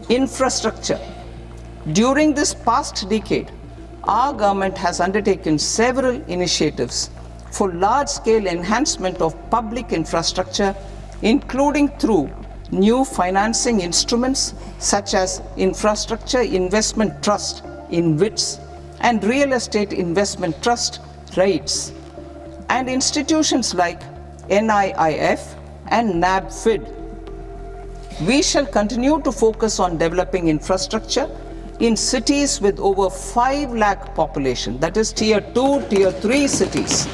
Infrastructure. During this past decade, our government has undertaken several initiatives for large-scale enhancement of public infrastructure, including through new financing instruments such as Infrastructure Investment Trust (InvITs) and Real Estate Investment Trust (REITs), and institutions like NIIF and NABFID. We shall continue to focus on developing infrastructure in cities with over 5 lakh population, that is Tier 2, Tier 3 cities,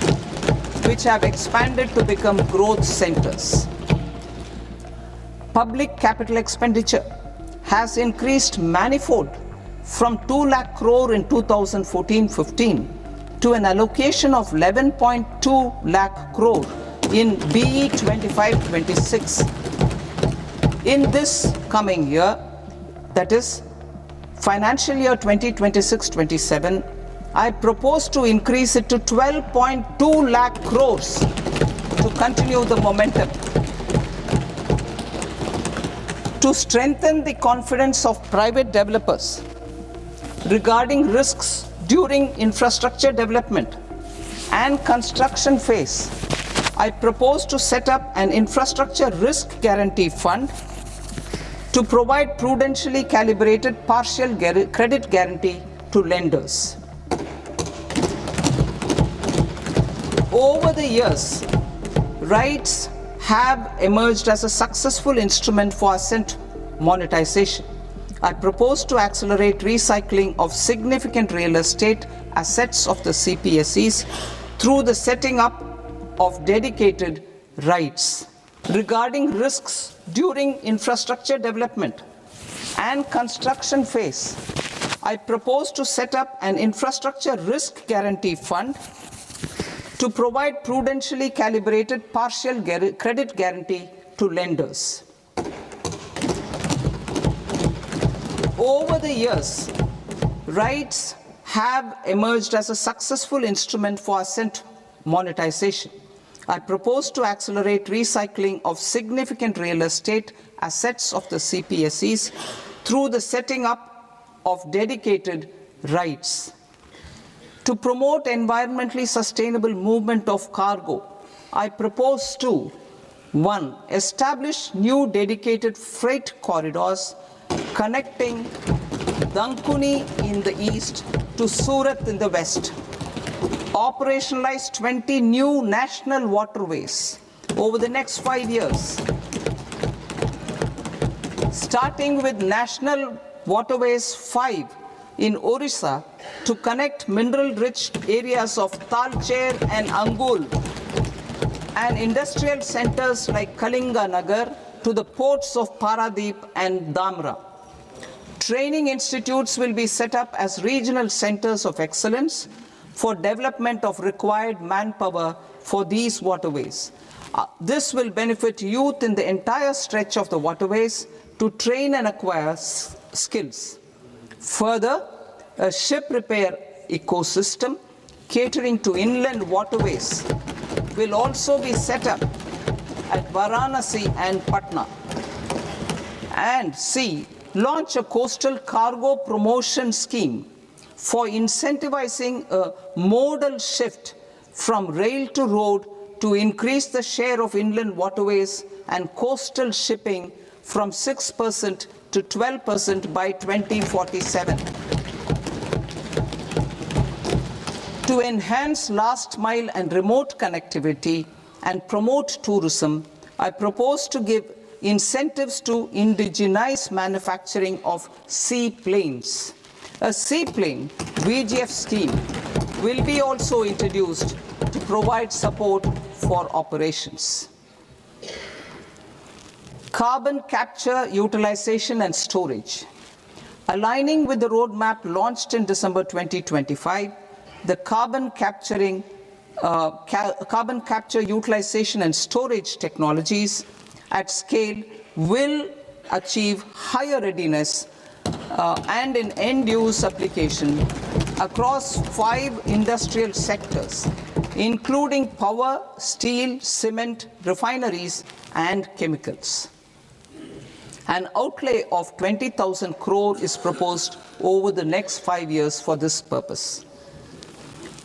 which have expanded to become growth centers. Public capital expenditure has increased manifold from 2 lakh crore in 2014-15 to an allocation of 11.2 lakh crore in BE 25-26. In this coming year, that is financial year 2026-27, I propose to increase it to 12.2 lakh crores to continue the momentum. To strengthen the confidence of private developers regarding risks during infrastructure development and construction phase, I propose to set up an infrastructure risk guarantee fund to provide prudentially calibrated partial credit guarantee to lenders. Over the years, REITs have emerged as a successful instrument for asset monetization. I propose to accelerate recycling of significant real estate assets of the CPSEs through the setting up of dedicated REITs. Regarding risks during infrastructure development and construction phase, I propose to set up an infrastructure risk guarantee fund to provide prudentially calibrated partial credit guarantee to lenders. Over the years, REITs have emerged as a successful instrument for asset monetization. I propose to accelerate recycling of significant real estate assets of the CPSEs through the setting up of dedicated REITs. To promote environmentally sustainable movement of cargo, I propose to 1. Establish new dedicated freight corridors connecting Dankuni in the east to Surat in the west. Operationalize 20 new national waterways over the next 5 years, starting with National Waterways 5 in Orissa to connect mineral-rich areas of Talcher and Angul and industrial centers like Kalinga Nagar to the ports of Paradeep and Dhamra. Training institutes will be set up as regional centers of excellence for development of required manpower for these waterways. This will benefit youth in the entire stretch of the waterways to train and acquire skills. Further, a ship repair ecosystem catering to inland waterways will also be set up at Varanasi and Patna. And C, launch a coastal cargo promotion scheme for incentivizing a modal shift from rail to road to increase the share of inland waterways and coastal shipping from 6% to 12% by 2047. To enhance last mile and remote connectivity and promote tourism, I propose to give incentives to indigenize manufacturing of seaplanes. A seaplane VGF scheme will be also introduced to provide support for operations. Carbon capture, utilization and storage. Aligning with the roadmap launched in December 2025, the carbon capture, utilization and storage technologies at scale will achieve higher readiness and in end-use application across 5 industrial sectors, including power, steel, cement, refineries, and chemicals. An outlay of 20,000 crore is proposed over the next 5 years for this purpose.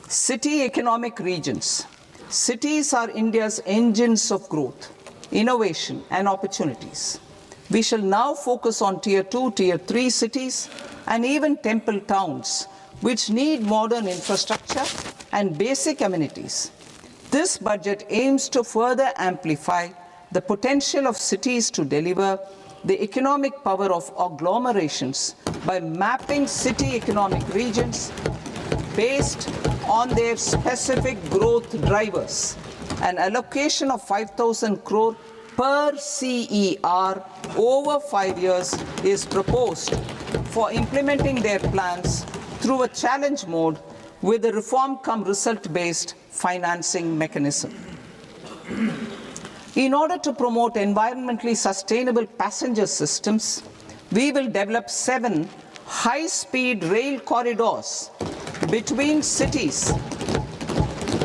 City economic regions. Cities are India's engines of growth, innovation and opportunities. We shall now focus on Tier 2, Tier 3 cities and even temple towns which need modern infrastructure and basic amenities. This budget aims to further amplify the potential of cities to deliver the economic power of agglomerations by mapping city economic regions based on their specific growth drivers. An allocation of 5,000 crore per CER over 5 years is proposed for implementing their plans through a challenge mode with a reform-cum-result-based financing mechanism. In order to promote environmentally sustainable passenger systems, we will develop 7 high-speed rail corridors between cities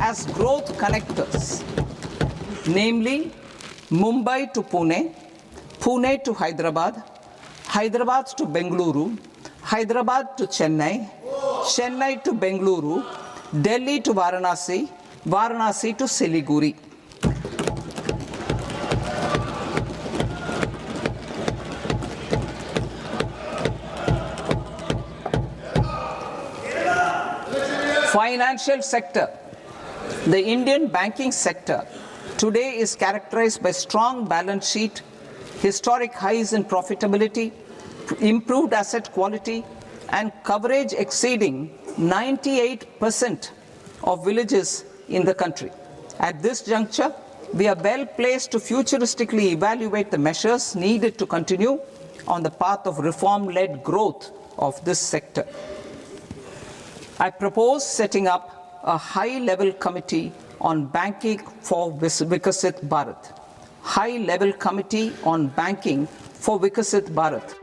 as growth connectors, namely Mumbai to Pune, Pune to Hyderabad, Hyderabad to Bengaluru, Hyderabad to Chennai, Chennai to Bengaluru, Delhi to Varanasi, Varanasi to Siliguri. Financial sector. The Indian banking sector today is characterized by strong balance sheet, historic highs in profitability, improved asset quality, and coverage exceeding 98% of villages in the country. At this juncture, we are well placed to futuristically evaluate the measures needed to continue on the path of reform-led growth of this sector. I propose setting up a high-level committee on banking for Vikasit Bharat. High-level committee on banking for Vikasit Bharat.